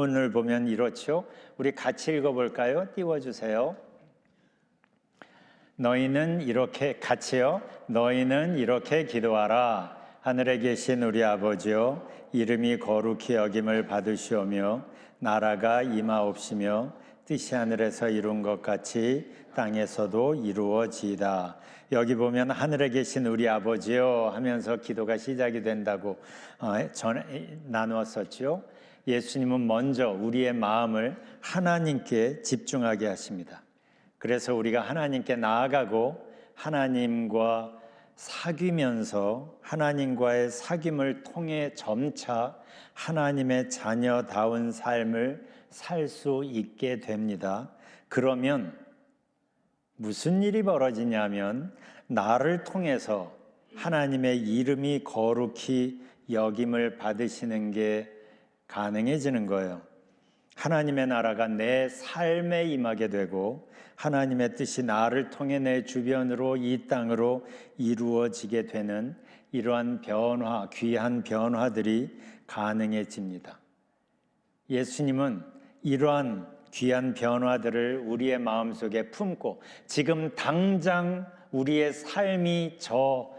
본문을 보면 이렇죠. 우리 같이 읽어볼까요? 띄워주세요. 너희는 이렇게 같이요. 너희는 이렇게 기도하라. 하늘에 계신 우리 아버지요, 이름이 거룩히 여김을 받으시오며 나라가 임하옵시며 뜻이 하늘에서 이룬 것 같이 땅에서도 이루어지이다. 여기 보면 하늘에 계신 우리 아버지요 하면서 기도가 시작이 된다고 나누었었죠. 예수님은 먼저 우리의 마음을 하나님께 집중하게 하십니다. 그래서 우리가 하나님께 나아가고 하나님과 사귀면서 하나님과의 사귐을 통해 점차 하나님의 자녀다운 삶을 살 수 있게 됩니다. 그러면 무슨 일이 벌어지냐면 나를 통해서 하나님의 이름이 거룩히 여김을 받으시는 게 가능해지는 거예요. 하나님의 나라가 내 삶에 임하게 되고 하나님의 뜻이 나를 통해 내 주변으로 이 땅으로 이루어지게 되는 이러한 변화, 귀한 변화들이 가능해집니다. 예수님은 이러한 귀한 변화들을 우리의 마음속에 품고 지금 당장 우리의 삶이 저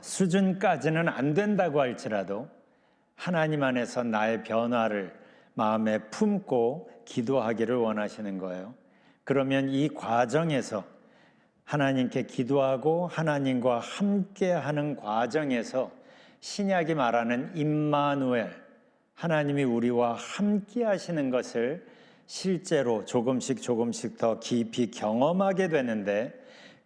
수준까지는 안 된다고 할지라도 하나님 안에서 나의 변화를 마음에 품고 기도하기를 원하시는 거예요. 그러면 이 과정에서 하나님께 기도하고 하나님과 함께하는 과정에서 신약이 말하는 임마누엘, 하나님이 우리와 함께 하시는 것을 실제로 조금씩 더 깊이 경험하게 되는데,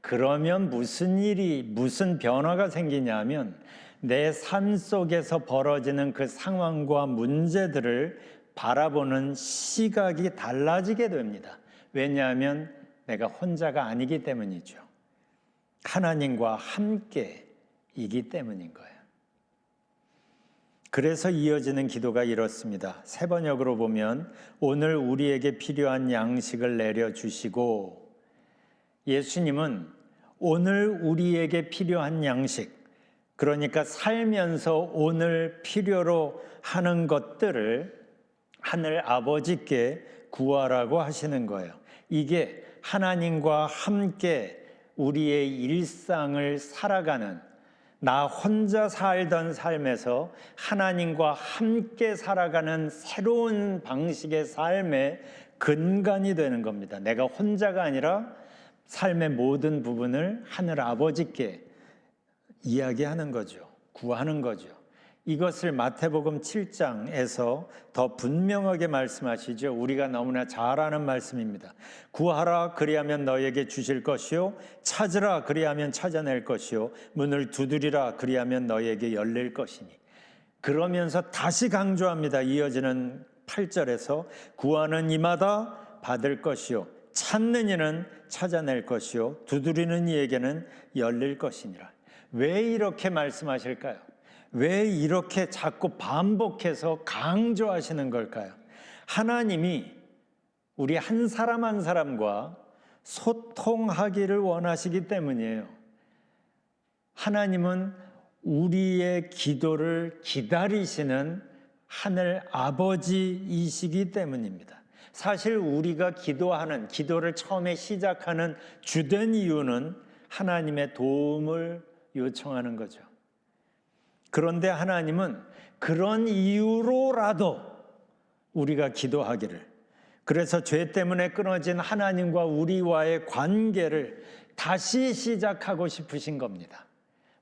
그러면 무슨 변화가 생기냐면 내 삶 속에서 벌어지는 그 상황과 문제들을 바라보는 시각이 달라지게 됩니다. 왜냐하면 내가 혼자가 아니기 때문이죠. 하나님과 함께이기 때문인 거예요. 그래서 이어지는 기도가 이렇습니다. 세 번역으로 보면 오늘 우리에게 필요한 양식을 내려주시고, 예수님은 오늘 우리에게 필요한 양식, 그러니까 살면서 오늘 필요로 하는 것들을 하늘 아버지께 구하라고 하시는 거예요. 이게 하나님과 함께 우리의 일상을 살아가는, 나 혼자 살던 삶에서 하나님과 함께 살아가는 새로운 방식의 삶의 근간이 되는 겁니다. 내가 혼자가 아니라 삶의 모든 부분을 하늘 아버지께 이야기하는 거죠. 구하는 거죠. 이것을 마태복음 7장에서 더 분명하게 말씀하시죠. 우리가 너무나 잘 아는 말씀입니다. 구하라 그리하면 너에게 주실 것이요, 찾으라 그리하면 찾아낼 것이요, 문을 두드리라 그리하면 너에게 열릴 것이니. 그러면서 다시 강조합니다. 이어지는 8절에서 구하는 이마다 받을 것이요, 찾는 이는 찾아낼 것이요, 두드리는 이에게는 열릴 것이니라. 왜 이렇게 말씀하실까요? 왜 이렇게 자꾸 반복해서 강조하시는 걸까요? 하나님이 우리 한 사람 한 사람과 소통하기를 원하시기 때문이에요. 하나님은 우리의 기도를 기다리시는 하늘 아버지이시기 때문입니다. 사실 우리가 기도를 처음에 시작하는 주된 이유는 하나님의 도움을 요청하는 거죠. 그런데 하나님은 그런 이유로라도 우리가 기도하기를, 그래서 죄 때문에 끊어진 하나님과 우리와의 관계를 다시 시작하고 싶으신 겁니다.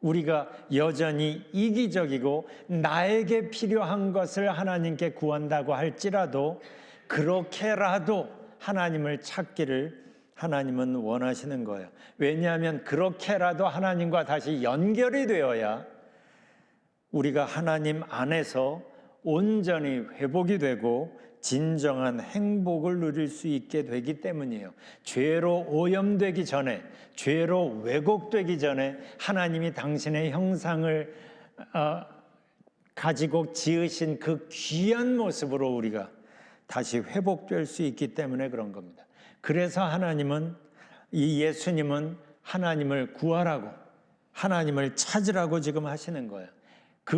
우리가 여전히 이기적이고 나에게 필요한 것을 하나님께 구한다고 할지라도 그렇게라도 하나님을 찾기를 하나님은 원하시는 거예요. 왜냐하면 그렇게라도 하나님과 다시 연결이 되어야 우리가 하나님 안에서 온전히 회복이 되고 진정한 행복을 누릴 수 있게 되기 때문이에요. 죄로 오염되기 전에, 죄로 왜곡되기 전에 하나님이 당신의 형상을 가지고 지으신 그 귀한 모습으로 우리가 다시 회복될 수 있기 때문에 그런 겁니다. 그래서 예수님은 하나님을 구하라고, 하나님을 찾으라고 지금 하시는 거예요.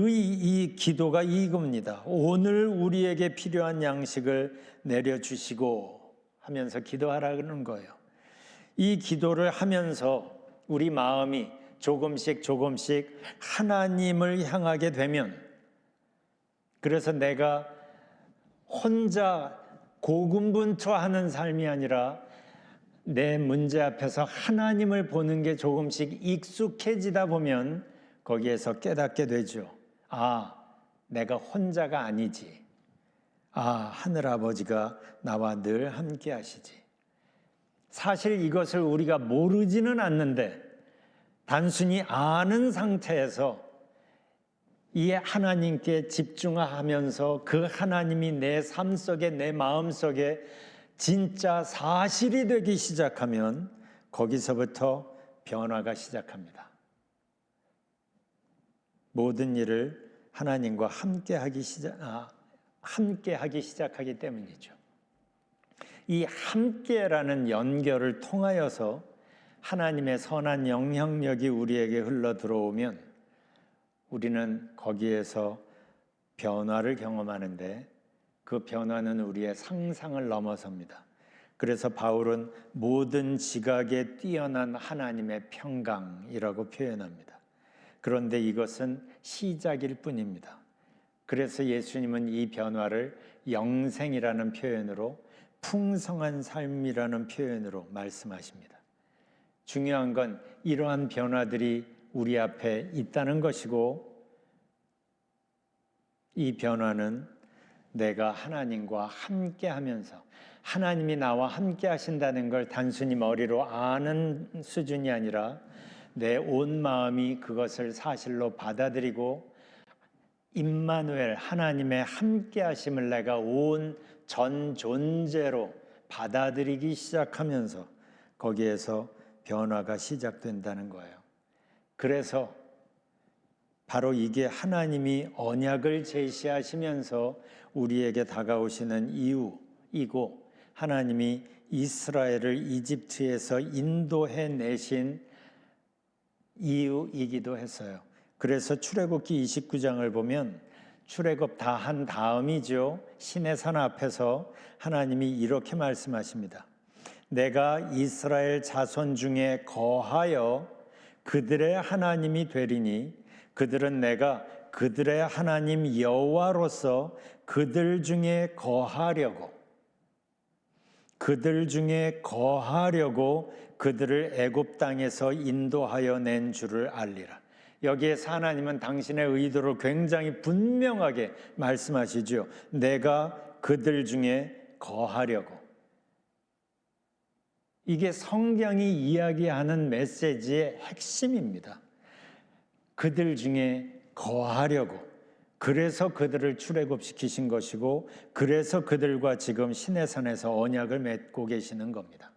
이 기도가 이겁니다. 오늘 우리에게 필요한 양식을 내려주시고 하면서 기도하라는 거예요. 이 기도를 하면서 우리 마음이 조금씩 하나님을 향하게 되면, 그래서 내가 혼자 고군분투하는 삶이 아니라 내 문제 앞에서 하나님을 보는 게 조금씩 익숙해지다 보면 거기에서 깨닫게 되죠. 아, 내가 혼자가 아니지. 아, 하늘아버지가 나와 늘 함께 하시지. 사실 이것을 우리가 모르지는 않는데 단순히 아는 상태에서 이 하나님께 집중하면서 그 하나님이 내 삶 속에, 내 마음 속에 진짜 사실이 되기 시작하면 거기서부터 변화가 시작합니다. 모든 일을 하나님과 함께 하기 시작하기 때문이죠. 이 함께라는 연결을 통하여서 하나님의 선한 영향력이 우리에게 흘러 들어오면 우리는 거기에서 변화를 경험하는데 그 변화는 우리의 상상을 넘어섭니다. 그래서 바울은 모든 지각에 뛰어난 하나님의 평강이라고 표현합니다. 그런데 이것은 시작일 뿐입니다. 그래서 예수님은 이 변화를 영생이라는 표현으로, 풍성한 삶이라는 표현으로 말씀하십니다. 중요한 건 이러한 변화들이 우리 앞에 있다는 것이고, 이 변화는 내가 하나님과 함께 하면서 하나님이 나와 함께 하신다는 걸 단순히 머리로 아는 수준이 아니라 내 온 마음이 그것을 사실로 받아들이고 임마누엘, 하나님의 함께 하심을 내가 온 전 존재로 받아들이기 시작하면서 거기에서 변화가 시작된다는 거예요. 그래서 바로 이게 하나님이 언약을 제시하시면서 우리에게 다가오시는 이유이고, 하나님이 이스라엘을 이집트에서 인도해 내신 이유이기도 했어요. 그래서 출애굽기 29장을 보면 출애굽 다 한 다음이죠. 시내산 앞에서 하나님이 이렇게 말씀하십니다. 내가 이스라엘 자손 중에 거하여 그들의 하나님이 되리니 그들은 내가 그들의 하나님 여호와로서 그들 중에 거하려고 그들을 애굽 땅에서 인도하여 낸 줄을 알리라. 여기에서 하나님은 당신의 의도를 굉장히 분명하게 말씀하시죠. 내가 그들 중에 거하려고. 이게 성경이 이야기하는 메시지의 핵심입니다. 그들 중에 거하려고. 그래서 그들을 출애굽시키신 것이고, 그래서 그들과 지금 시내산에서 언약을 맺고 계시는 겁니다.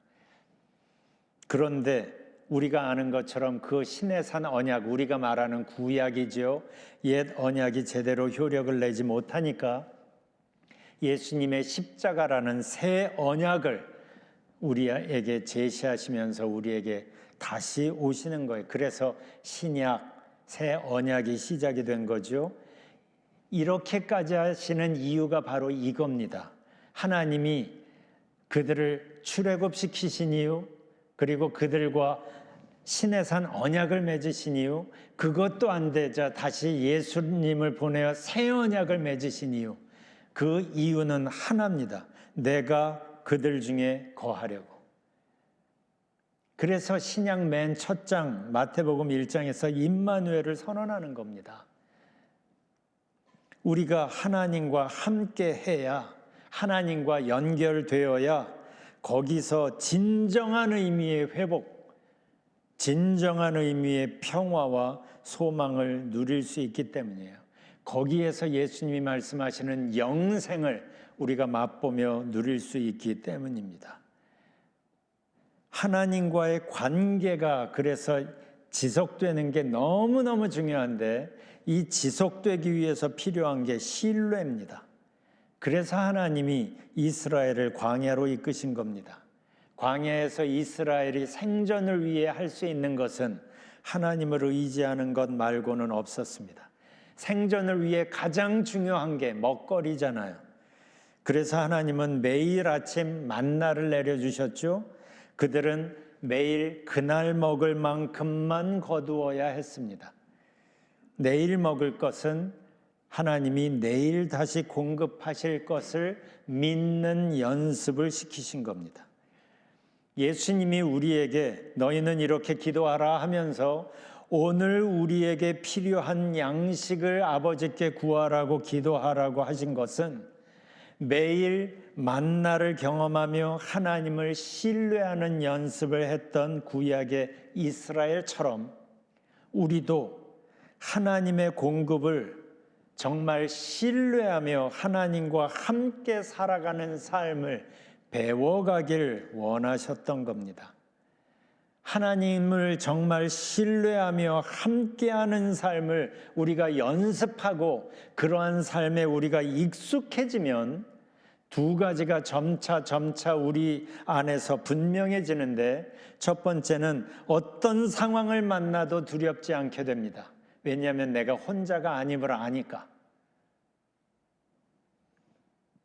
그런데 우리가 아는 것처럼 그 시내산 언약, 우리가 말하는 구약이죠. 옛 언약이 제대로 효력을 내지 못하니까 예수님의 십자가라는 새 언약을 우리에게 제시하시면서 우리에게 다시 오시는 거예요. 그래서 신약, 새 언약이 시작이 된 거죠. 이렇게까지 하시는 이유가 바로 이겁니다. 하나님이 그들을 출애굽시키신 이유, 그리고 그들과 시내산 언약을 맺으신 이유, 그것도 안 되자 다시 예수님을 보내어 새 언약을 맺으신 이유, 그 이유는 하나입니다. 내가 그들 중에 거하려고. 그래서 신약 맨 첫 장 마태복음 1장에서 임마누엘을 선언하는 겁니다. 우리가 하나님과 함께 해야, 하나님과 연결되어야 거기서 진정한 의미의 회복, 진정한 의미의 평화와 소망을 누릴 수 있기 때문이에요. 거기에서 예수님이 말씀하시는 영생을 우리가 맛보며 누릴 수 있기 때문입니다. 하나님과의 관계가 그래서 지속되는 게 너무너무 중요한데, 이 지속되기 위해서 필요한 게 신뢰입니다. 그래서 하나님이 이스라엘을 광야로 이끄신 겁니다. 광야에서 이스라엘이 생존을 위해 할 수 있는 것은 하나님을 의지하는 것 말고는 없었습니다. 생존을 위해 가장 중요한 게 먹거리잖아요. 그래서 하나님은 매일 아침 만나를 내려주셨죠. 그들은 매일 그날 먹을 만큼만 거두어야 했습니다. 내일 먹을 것은 하나님이 내일 다시 공급하실 것을 믿는 연습을 시키신 겁니다. 예수님이 우리에게 너희는 이렇게 기도하라 하면서 오늘 우리에게 필요한 양식을 아버지께 구하라고 기도하라고 하신 것은 매일 만나를 경험하며 하나님을 신뢰하는 연습을 했던 구약의 이스라엘처럼 우리도 하나님의 공급을 정말 신뢰하며 하나님과 함께 살아가는 삶을 배워가길 원하셨던 겁니다. 하나님을 정말 신뢰하며 함께하는 삶을 우리가 연습하고 그러한 삶에 우리가 익숙해지면 두 가지가 점차 우리 안에서 분명해지는데, 첫 번째는 어떤 상황을 만나도 두렵지 않게 됩니다. 왜냐하면 내가 혼자가 아님을 아니까.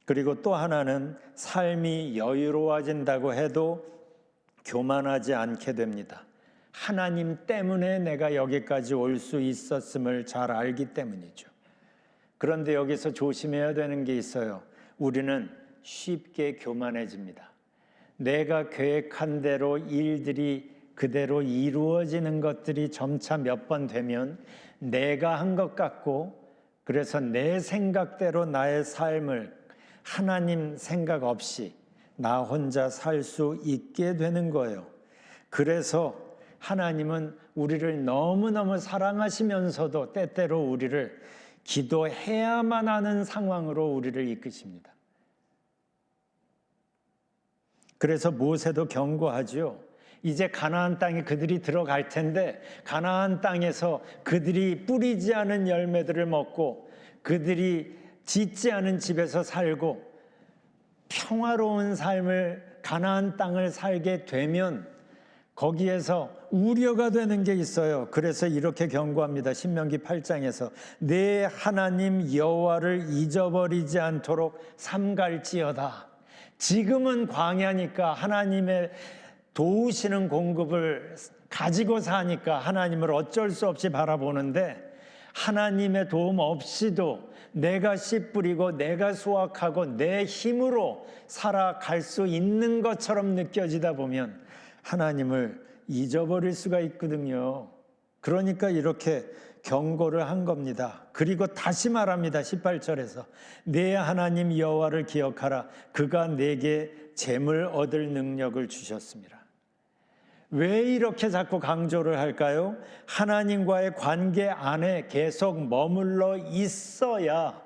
그리고 또 하나는 삶이 여유로워진다고 해도 교만하지 않게 됩니다. 하나님 때문에 내가 여기까지 올 수 있었음을 잘 알기 때문이죠. 그런데 여기서 조심해야 되는 게 있어요. 우리는 쉽게 교만해집니다. 내가 계획한 대로 일들이 그대로 이루어지는 것들이 점차 몇 번 되면 내가 한 것 같고, 그래서 내 생각대로 나의 삶을 하나님 생각 없이 나 혼자 살 수 있게 되는 거예요. 그래서 하나님은 우리를 너무너무 사랑하시면서도 때때로 우리를 기도해야만 하는 상황으로 우리를 이끄십니다. 그래서 모세도 경고하죠. 이제 가나안 땅에 그들이 들어갈 텐데 가나안 땅에서 그들이 뿌리지 않은 열매들을 먹고 그들이 짓지 않은 집에서 살고 평화로운 삶을 가나안 땅을 살게 되면 거기에서 우려가 되는 게 있어요. 그래서 이렇게 경고합니다. 신명기 8장에서 내 하나님 여호와를 잊어버리지 않도록 삼갈지어다. 지금은 광야니까 하나님의 도우시는 공급을 가지고 사니까 하나님을 어쩔 수 없이 바라보는데, 하나님의 도움 없이도 내가 씨 뿌리고 내가 수확하고 내 힘으로 살아갈 수 있는 것처럼 느껴지다 보면 하나님을 잊어버릴 수가 있거든요. 그러니까 이렇게 경고를 한 겁니다. 그리고 다시 말합니다. 18절에서 내 하나님 여호와를 기억하라. 그가 내게 재물 얻을 능력을 주셨습니다. 왜 이렇게 자꾸 강조를 할까요? 하나님과의 관계 안에 계속 머물러 있어야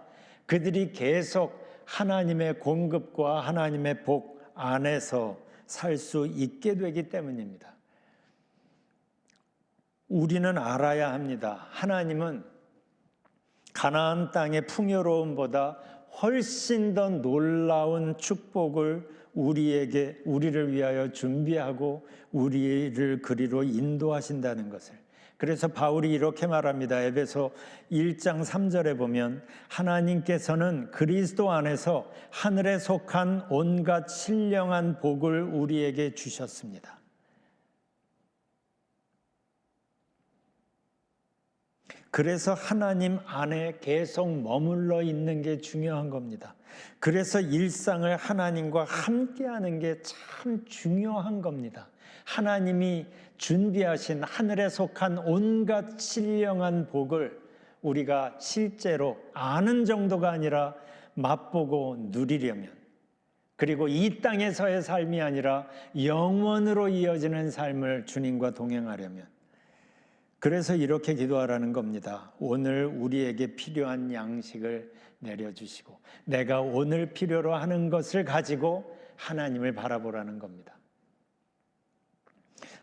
그들이 계속 하나님의 공급과 하나님의 복 안에서 살 수 있게 되기 때문입니다. 우리는 알아야 합니다. 하나님은 가나안 땅의 풍요로움보다 훨씬 더 놀라운 축복을 우리를 위하여 준비하고 우리를 그리로 인도하신다는 것을. 그래서 바울이 이렇게 말합니다. 에베소 1장 3절에 보면 하나님께서는 그리스도 안에서 하늘에 속한 온갖 신령한 복을 우리에게 주셨습니다. 그래서 하나님 안에 계속 머물러 있는 게 중요한 겁니다. 그래서 일상을 하나님과 함께하는 게 참 중요한 겁니다. 하나님이 준비하신 하늘에 속한 온갖 신령한 복을 우리가 실제로 아는 정도가 아니라 맛보고 누리려면, 그리고 이 땅에서의 삶이 아니라 영원으로 이어지는 삶을 주님과 동행하려면, 그래서 이렇게 기도하라는 겁니다. 오늘 우리에게 필요한 양식을 내려주시고 내가 오늘 필요로 하는 것을 가지고 하나님을 바라보라는 겁니다.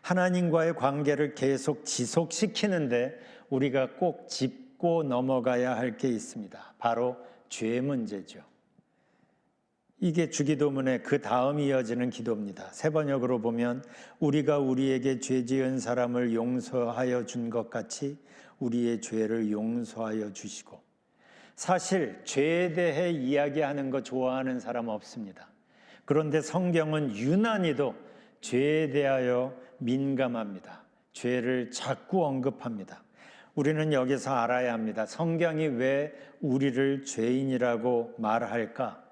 하나님과의 관계를 계속 지속시키는데 우리가 꼭 짚고 넘어가야 할 게 있습니다. 바로 죄 문제죠. 이게 주기도문의 그 다음 이어지는 기도입니다. 세 번역으로 보면 우리가 우리에게 죄 지은 사람을 용서하여 준 것 같이 우리의 죄를 용서하여 주시고. 사실 죄에 대해 이야기하는 거 좋아하는 사람 없습니다. 그런데 성경은 유난히도 죄에 대하여 민감합니다. 죄를 자꾸 언급합니다. 우리는 여기서 알아야 합니다. 성경이 왜 우리를 죄인이라고 말할까?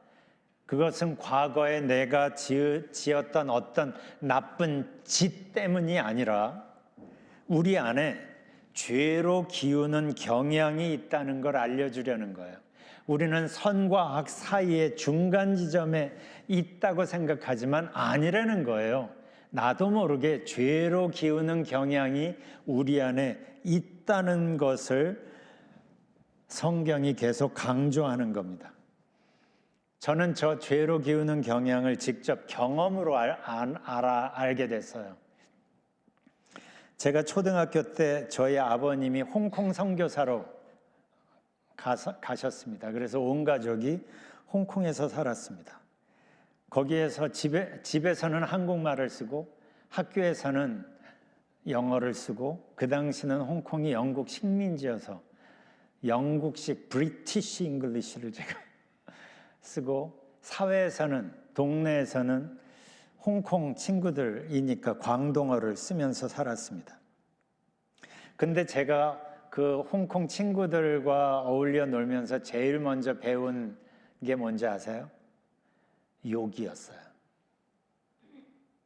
그것은 과거에 내가 지었던 어떤 나쁜 짓 때문이 아니라 우리 안에 죄로 기우는 경향이 있다는 걸 알려주려는 거예요. 우리는 선과 악 사이의 중간 지점에 있다고 생각하지만 아니라는 거예요. 나도 모르게 죄로 기우는 경향이 우리 안에 있다는 것을 성경이 계속 강조하는 겁니다. 저는 저 죄로 기우는 경향을 직접 경험으로 알게 됐어요. 제가 초등학교 때 저희 아버님이 홍콩 선교사로 가셨습니다. 그래서 온 가족이 홍콩에서 살았습니다. 거기에서 집에서는 한국말을 쓰고 학교에서는 영어를 쓰고, 그 당시는 홍콩이 영국 식민지여서 영국식 브리티시 잉글리시를 제가 쓰고, 사회에서는 동네에서는 홍콩 친구들이니까 광동어를 쓰면서 살았습니다. 근데 제가 그 홍콩 친구들과 어울려 놀면서 제일 먼저 배운 게 뭔지 아세요? 욕이었어요.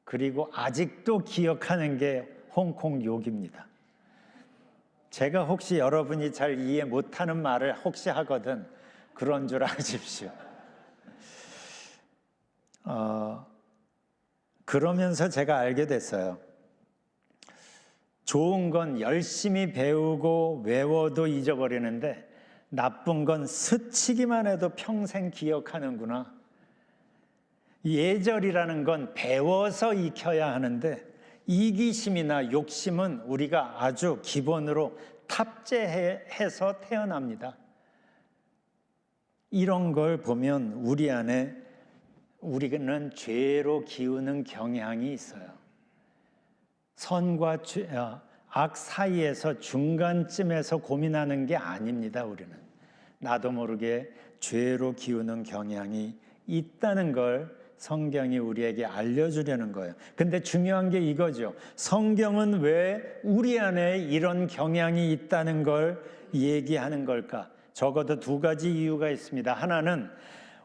그리고 아직도 기억하는 게 홍콩 욕입니다. 제가 혹시 여러분이 잘 이해 못하는 말을 혹시 하거든 그런 줄 아십시오. 그러면서 제가 알게 됐어요. 좋은 건 열심히 배우고 외워도 잊어버리는데 나쁜 건 스치기만 해도 평생 기억하는구나. 예절이라는 건 배워서 익혀야 하는데 이기심이나 욕심은 우리가 아주 기본으로 탑재해서 태어납니다. 이런 걸 보면 우리 안에 우리는 죄로 기우는 경향이 있어요. 선과 악 사이에서 중간쯤에서 고민하는 게 아닙니다. 우리는 나도 모르게 죄로 기우는 경향이 있다는 걸 성경이 우리에게 알려주려는 거예요. 근데 중요한 게 이거죠. 성경은 왜 우리 안에 이런 경향이 있다는 걸 얘기하는 걸까? 적어도 두 가지 이유가 있습니다. 하나는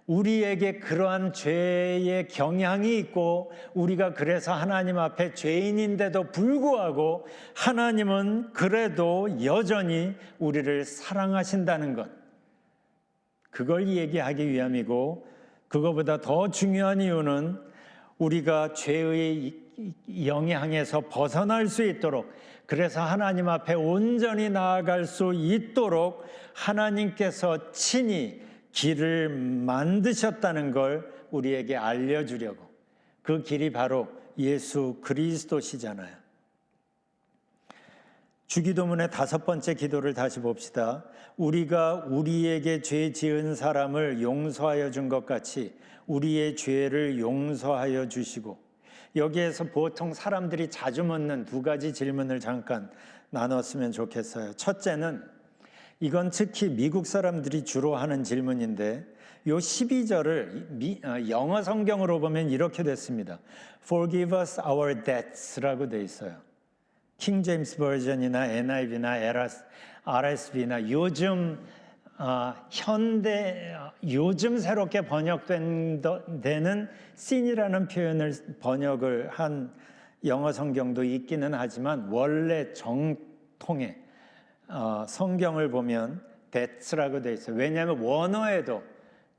우리에게 그러한 죄의 경향이 있고 우리가 그래서 하나님 앞에 죄인인데도 불구하고 하나님은 그래도 여전히 우리를 사랑하신다는 것, 그걸 얘기하기 위함이고, 그거보다 더 중요한 이유는 우리가 죄의 영향에서 벗어날 수 있도록, 그래서 하나님 앞에 온전히 나아갈 수 있도록 하나님께서 친히 길을 만드셨다는 걸 우리에게 알려주려고. 그 길이 바로 예수 그리스도시잖아요. 주기도문의 5번째 기도를 다시 봅시다. 우리가 우리에게 죄 지은 사람을 용서하여 준 것 같이 우리의 죄를 용서하여 주시고. 여기에서 보통 사람들이 자주 묻는 두 가지 질문을 잠깐 나눴으면 좋겠어요. 첫째는, 이건 특히 미국 사람들이 주로 하는 질문인데, 요 12절을 영어 성경으로 보면 이렇게 됐습니다. Forgive us our debts라고 돼 있어요. 킹 제임스 버전이나 NIV나 RSV나 요즘 요즘 새롭게 번역된 데는 sin이라는 표현을 번역을 한 영어 성경도 있기는 하지만 원래 정통의 성경을 보면 debts라고 되어 있어요. 왜냐하면 원어에도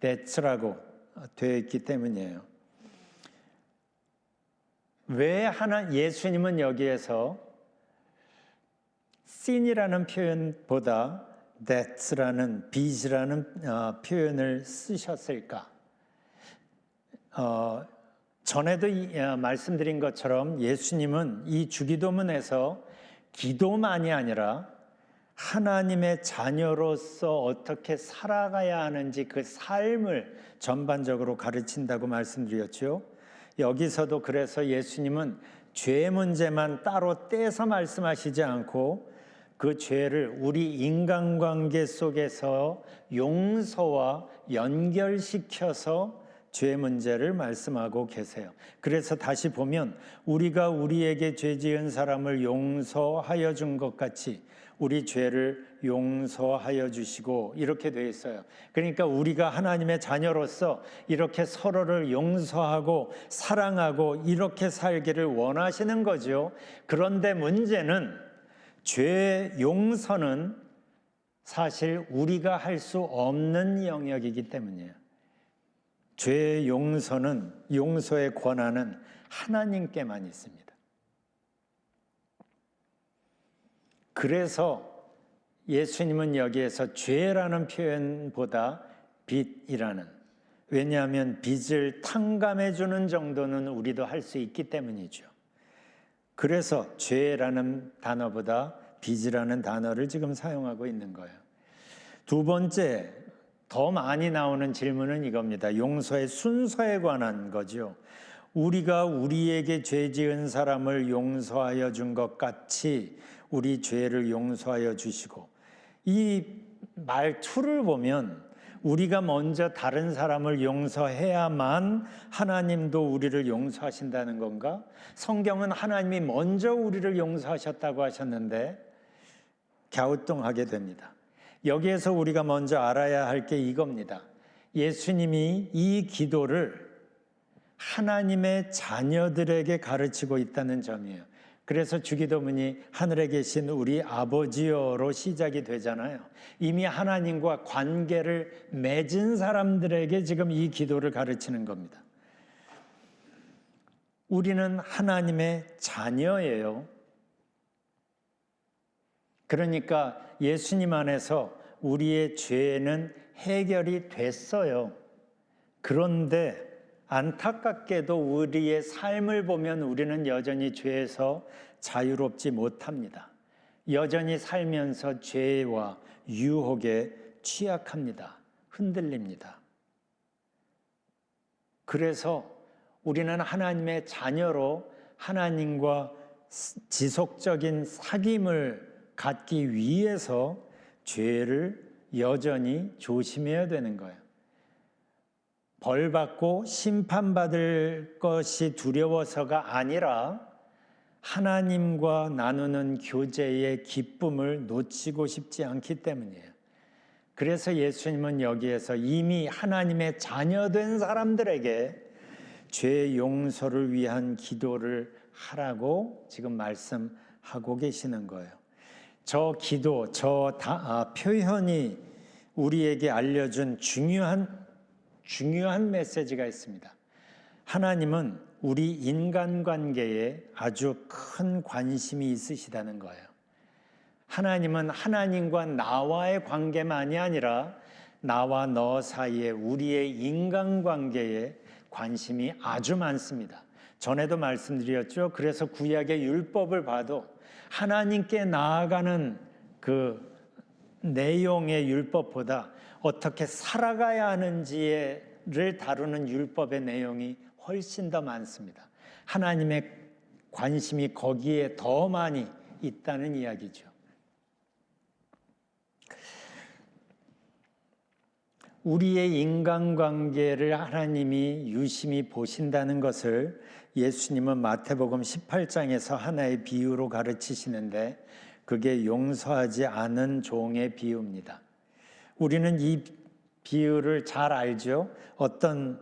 debts라고 되어 있기 때문이에요. 왜 예수님은 여기에서 sin이라는 표현보다 debts라는 빚이라는 표현을 쓰셨을까? 전에도 말씀드린 것처럼 예수님은 이 주기도문에서 기도만이 아니라 하나님의 자녀로서 어떻게 살아가야 하는지 그 삶을 전반적으로 가르친다고 말씀드렸죠. 여기서도 그래서 예수님은 죄 문제만 따로 떼서 말씀하시지 않고 그 죄를 우리 인간관계 속에서 용서와 연결시켜서 죄 문제를 말씀하고 계세요. 그래서 다시 보면 우리가 우리에게 죄 지은 사람을 용서하여 준 것 같이 우리 죄를 용서하여 주시고 이렇게 되어 있어요. 그러니까 우리가 하나님의 자녀로서 이렇게 서로를 용서하고 사랑하고 이렇게 살기를 원하시는 거죠. 그런데 문제는 죄 용서는 사실 우리가 할 수 없는 영역이기 때문이에요. 죄 용서는, 용서의 권한은 하나님께만 있습니다. 그래서 예수님은 여기에서 죄라는 표현보다 빚이라는, 왜냐하면 빚을 탕감해 주는 정도는 우리도 할 수 있기 때문이죠. 그래서 죄라는 단어보다 빚이라는 단어를 지금 사용하고 있는 거예요. 두 번째, 더 많이 나오는 질문은 이겁니다. 용서의 순서에 관한 거죠. 우리가 우리에게 죄 지은 사람을 용서하여 준 것 같이 우리 죄를 용서하여 주시고, 이 말투를 보면 우리가 먼저 다른 사람을 용서해야만 하나님도 우리를 용서하신다는 건가? 성경은 하나님이 먼저 우리를 용서하셨다고 하셨는데 갸우뚱하게 됩니다. 여기에서 우리가 먼저 알아야 할 게 이겁니다. 예수님이 이 기도를 하나님의 자녀들에게 가르치고 있다는 점이에요. 그래서 주기도문이 하늘에 계신 우리 아버지여로 시작이 되잖아요. 이미 하나님과 관계를 맺은 사람들에게 지금 이 기도를 가르치는 겁니다. 우리는 하나님의 자녀예요. 그러니까 예수님 안에서 우리의 죄는 해결이 됐어요. 그런데 안타깝게도 우리의 삶을 보면 우리는 여전히 죄에서 자유롭지 못합니다. 여전히 살면서 죄와 유혹에 취약합니다. 흔들립니다. 그래서 우리는 하나님의 자녀로 하나님과 지속적인 사귐을 갖기 위해서 죄를 여전히 조심해야 되는 거예요. 벌받고 심판받을 것이 두려워서가 아니라 하나님과 나누는 교제의 기쁨을 놓치고 싶지 않기 때문이에요. 그래서 예수님은 여기에서 이미 하나님의 자녀된 사람들에게 죄 용서를 위한 기도를 하라고 지금 말씀하고 계시는 거예요. 저 기도, 표현이 우리에게 알려준 중요한 메시지가 있습니다. 하나님은 우리 인간관계에 아주 큰 관심이 있으시다는 거예요. 하나님은 하나님과 나와의 관계만이 아니라 나와 너 사이에 우리의 인간관계에 관심이 아주 많습니다. 전에도 말씀드렸죠. 그래서 구약의 율법을 봐도 하나님께 나아가는 그 내용의 율법보다 어떻게 살아가야 하는지를 다루는 율법의 내용이 훨씬 더 많습니다. 하나님의 관심이 거기에 더 많이 있다는 이야기죠. 우리의 인간관계를 하나님이 유심히 보신다는 것을 예수님은 마태복음 18장에서 하나의 비유로 가르치시는데 그게 용서하지 않은 종의 비유입니다. 우리는 이 비유를 잘 알죠. 어떤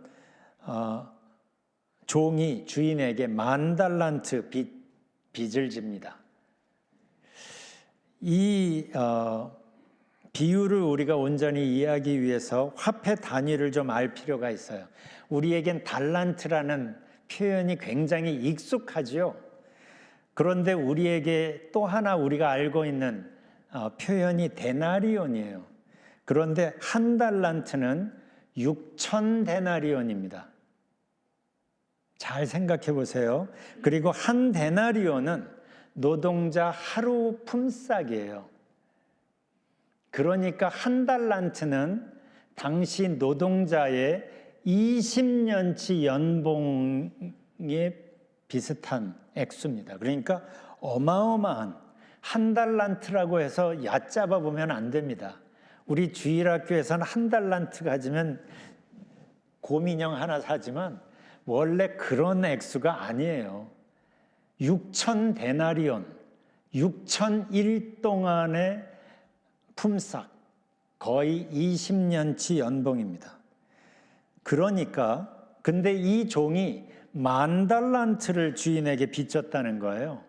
종이 주인에게 10,000달란트 빚을 집니다. 이 비유를 우리가 온전히 이해하기 위해서 화폐 단위를 좀 알 필요가 있어요. 우리에겐 달란트라는 표현이 굉장히 익숙하죠. 그런데 우리에게 또 하나 우리가 알고 있는 표현이 데나리온이에요. 그런데 한 달란트는 6,000데나리온입니다. 잘 생각해 보세요. 그리고 한 데나리온은 노동자 하루 품삯이에요. 그러니까 한 달란트는 당시 노동자의 20년치 연봉에 비슷한 액수입니다. 그러니까 어마어마한 한 달란트라고 해서 얕잡아 보면 안 됩니다. 우리 주일학교에서는 한 달란트 가지면 곰인형 하나 사지만 원래 그런 액수가 아니에요. 6천 데나리온, 6,001 동안의 품삯, 거의 20년치 연봉입니다. 그러니까 근데 이 종이 10,000달란트를 주인에게 빚졌다는 거예요.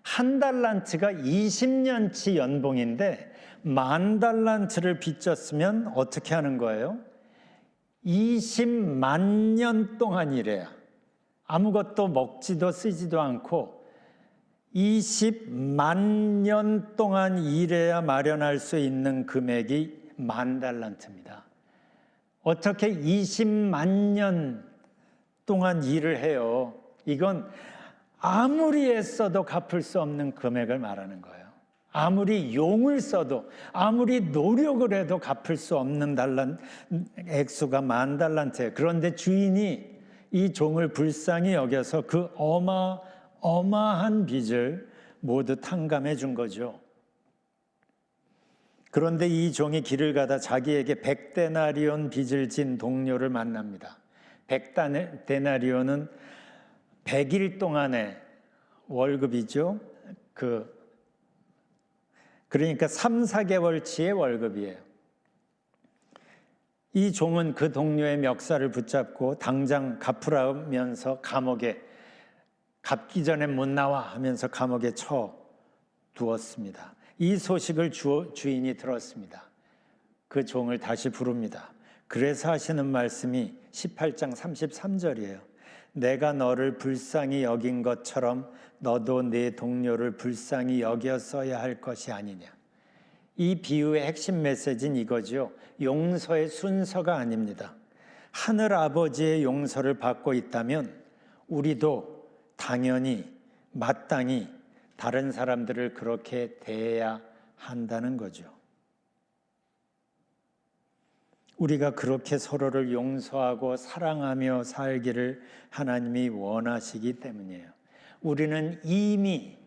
한 달란트가 20년치 연봉인데 10,000달란트를 빚졌으면 어떻게 하는 거예요? 20만 년 동안 일해야 아무것도 먹지도 쓰지도 않고 20만 년 동안 일해야 마련할 수 있는 금액이 10,000달란트입니다. 어떻게 20만 년 동안 일을 해요? 이건 아무리 애써도 갚을 수 없는 금액을 말하는 거예요. 아무리 용을 써도 아무리 노력을 해도 갚을 수 없는 액수가 10,000달란트예요. 그런데 주인이 이 종을 불쌍히 여겨서 그 어마어마한 빚을 모두 탕감해 준 거죠. 그런데 이 종이 길을 가다 자기에게 100데나리온 빚을 진 동료를 만납니다. 100데나리온은 100일 동안의 월급이죠. 그러니까 3, 4개월치의 월급이에요. 이 종은 그 동료의 멱살을 붙잡고 당장 갚으라면서 감옥에, 갚기 전에 못 나와 하면서 감옥에 쳐두었습니다. 이 소식을 주인이 들었습니다. 그 종을 다시 부릅니다. 그래서 하시는 말씀이 18장 33절이에요. 내가 너를 불쌍히 여긴 것처럼 너도 네 동료를 불쌍히 여겼어야 할 것이 아니냐. 이 비유의 핵심 메시지는 이거죠. 용서의 순서가 아닙니다. 하늘 아버지의 용서를 받고 있다면 우리도 당연히 마땅히 다른 사람들을 그렇게 대해야 한다는 거죠. 우리가 그렇게 서로를 용서하고 사랑하며 살기를 하나님이 원하시기 때문이에요. 우리는 이미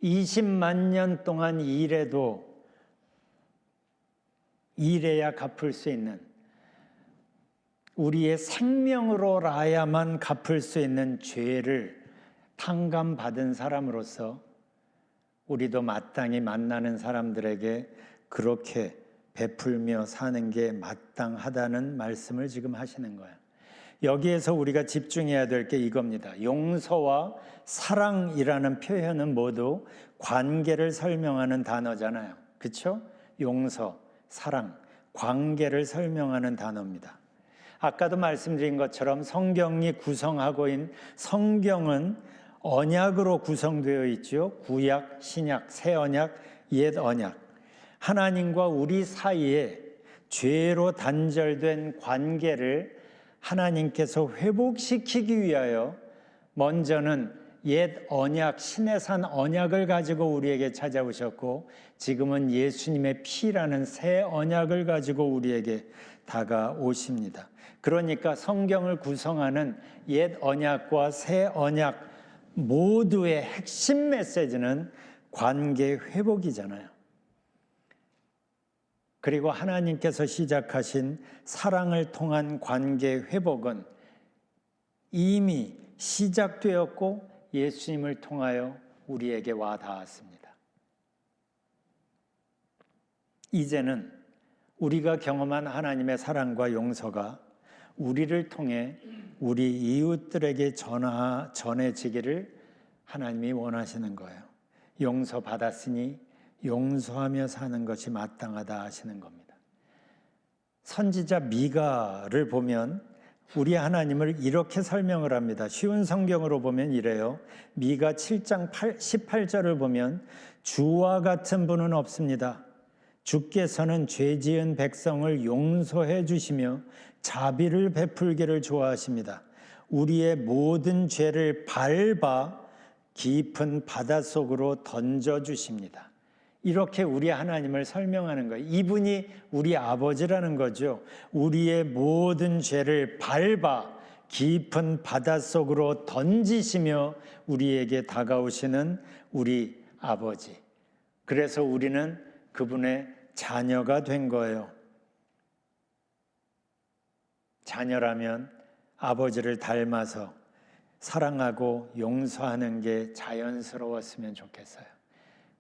20만 년 동안 일해야 갚을 수 있는, 우리의 생명으로라야만 갚을 수 있는 죄를 탕감받은 사람으로서 우리도 마땅히 만나는 사람들에게 그렇게 베풀며 사는 게 마땅하다는 말씀을 지금 하시는 거예요. 여기에서 우리가 집중해야 될 게 이겁니다. 용서와 사랑이라는 표현은 모두 관계를 설명하는 단어잖아요. 그렇죠? 용서, 사랑, 관계를 설명하는 단어입니다. 아까도 말씀드린 것처럼 성경이 구성하고 있는 성경은 언약으로 구성되어 있죠. 구약, 신약, 새 언약, 옛 언약. 하나님과 우리 사이에 죄로 단절된 관계를 하나님께서 회복시키기 위하여 먼저는 옛 언약, 신의 산 언약을 가지고 우리에게 찾아오셨고 지금은 예수님의 피라는 새 언약을 가지고 우리에게 다가오십니다. 그러니까 성경을 구성하는 옛 언약과 새 언약 모두의 핵심 메시지는 관계 회복이잖아요. 그리고 하나님께서 시작하신 사랑을 통한 관계 회복은 이미 시작되었고 예수님을 통하여 우리에게 와 닿았습니다. 이제는 우리가 경험한 하나님의 사랑과 용서가 우리를 통해 우리 이웃들에게 전해지기를 하나님이 원하시는 거예요. 용서받았으니 용서하며 사는 것이 마땅하다 하시는 겁니다. 선지자 미가를 보면 우리 하나님을 이렇게 설명을 합니다. 쉬운 성경으로 보면 이래요. 미가 7장 18절을 보면 주와 같은 분은 없습니다. 주께서는 죄 지은 백성을 용서해 주시며 자비를 베풀기를 좋아하십니다. 우리의 모든 죄를 밟아 깊은 바닷속으로 던져주십니다. 이렇게 우리 하나님을 설명하는 거예요. 이분이 우리 아버지라는 거죠. 우리의 모든 죄를 밟아 깊은 바닷속으로 던지시며 우리에게 다가오시는 우리 아버지. 그래서 우리는 그분의 자녀가 된 거예요. 자녀라면 아버지를 닮아서 사랑하고 용서하는 게 자연스러웠으면 좋겠어요.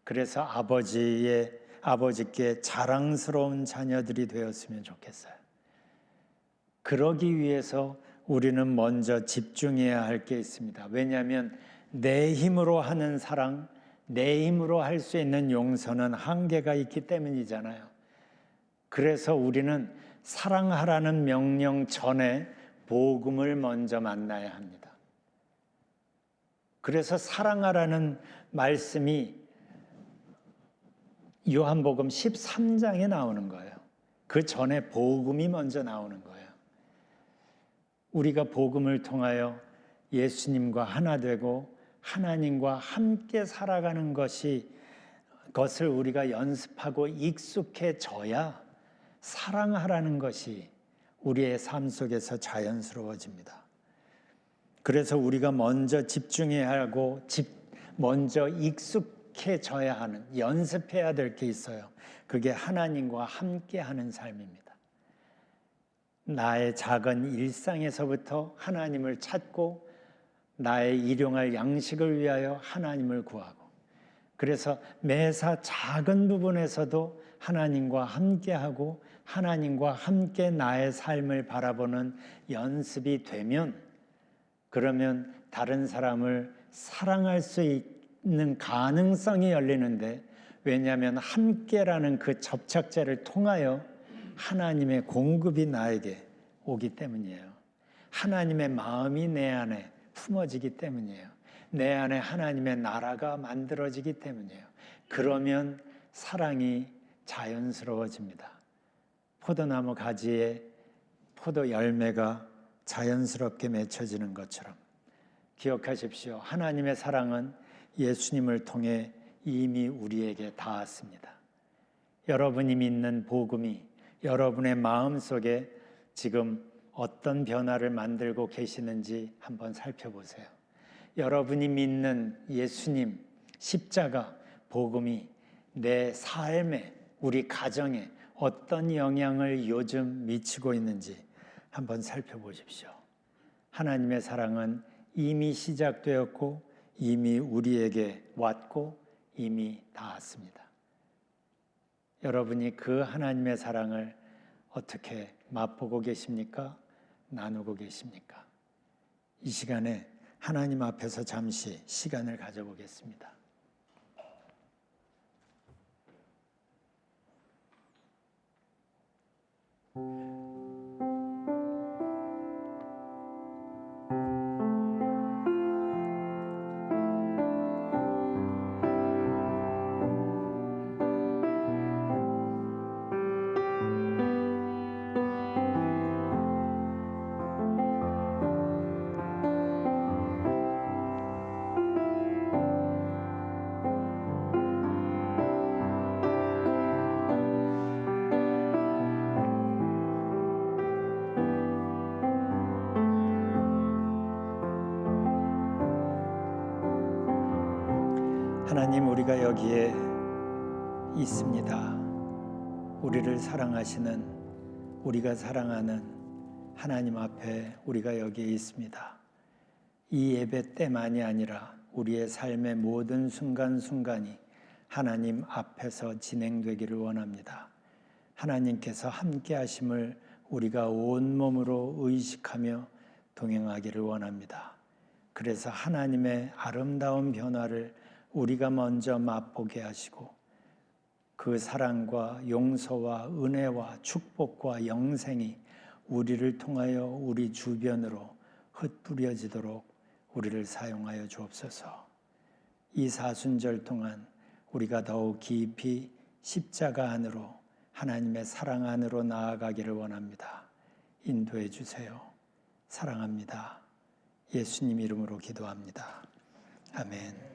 그래서 아버지께 자랑스러운 자녀들이 되었으면 좋겠어요. 그러기 위해서 우리는 먼저 집중해야 할 게 있습니다. 왜냐하면 내 힘으로 하는 사랑, 내 힘으로 할 수 있는 용서는 한계가 있기 때문이잖아요. 그래서 우리는 사랑하라는 명령 전에 복음을 먼저 만나야 합니다. 그래서 사랑하라는 말씀이 요한복음 13장에 나오는 거예요. 그 전에 복음이 먼저 나오는 거예요. 우리가 복음을 통하여 예수님과 하나 되고 하나님과 함께 살아가는 것을 우리가 연습하고 익숙해져야 사랑하라는 것이 우리의 삶 속에서 자연스러워집니다. 그래서 우리가 먼저 집중해야 하고 먼저 익숙해져야 하는, 연습해야 될 게 있어요. 그게 하나님과 함께하는 삶입니다. 나의 작은 일상에서부터 하나님을 찾고 나의 일용할 양식을 위하여 하나님을 구하고, 그래서 매사 작은 부분에서도 하나님과 함께하고 하나님과 함께 나의 삶을 바라보는 연습이 되면, 그러면 다른 사람을 사랑할 수 있는 가능성이 열리는데, 왜냐하면 함께라는 그 접착제를 통하여 하나님의 공급이 나에게 오기 때문이에요. 하나님의 마음이 내 안에 품어지기 때문이에요. 내 안에 하나님의 나라가 만들어지기 때문이에요. 그러면 사랑이 자연스러워집니다. 포도나무 가지에 포도 열매가 자연스럽게 맺혀지는 것처럼 기억하십시오. 하나님의 사랑은 예수님을 통해 이미 우리에게 닿았습니다. 여러분이 믿는 복음이 여러분의 마음속에 지금 어떤 변화를 만들고 계시는지 한번 살펴보세요. 여러분이 믿는 예수님, 십자가, 복음이 내 삶에, 우리 가정에 어떤 영향을 요즘 미치고 있는지 한번 살펴보십시오. 하나님의 사랑은 이미 시작되었고 이미 우리에게 왔고 이미 닿았습니다. 여러분이 그 하나님의 사랑을 어떻게 맛보고 계십니까? 나누고 계십니까? 이 시간에 하나님 앞에서 잠시 시간을 가져보겠습니다. 하나님, 우리가 여기에 있습니다. 우리를 사랑하시는, 우리가 사랑하는 하나님 앞에 우리가 여기에 있습니다. 이 예배 때만이 아니라 우리의 삶의 모든 순간순간이 하나님 앞에서 진행되기를 원합니다. 하나님께서 함께 하심을 우리가 온몸으로 의식하며 동행하기를 원합니다. 그래서 하나님의 아름다운 변화를 우리가 먼저 맛보게 하시고 그 사랑과 용서와 은혜와 축복과 영생이 우리를 통하여 우리 주변으로 흩뿌려지도록 우리를 사용하여 주옵소서. 이 사순절 동안 우리가 더욱 깊이 십자가 안으로, 하나님의 사랑 안으로 나아가기를 원합니다. 인도해 주세요. 사랑합니다. 예수님 이름으로 기도합니다. 아멘.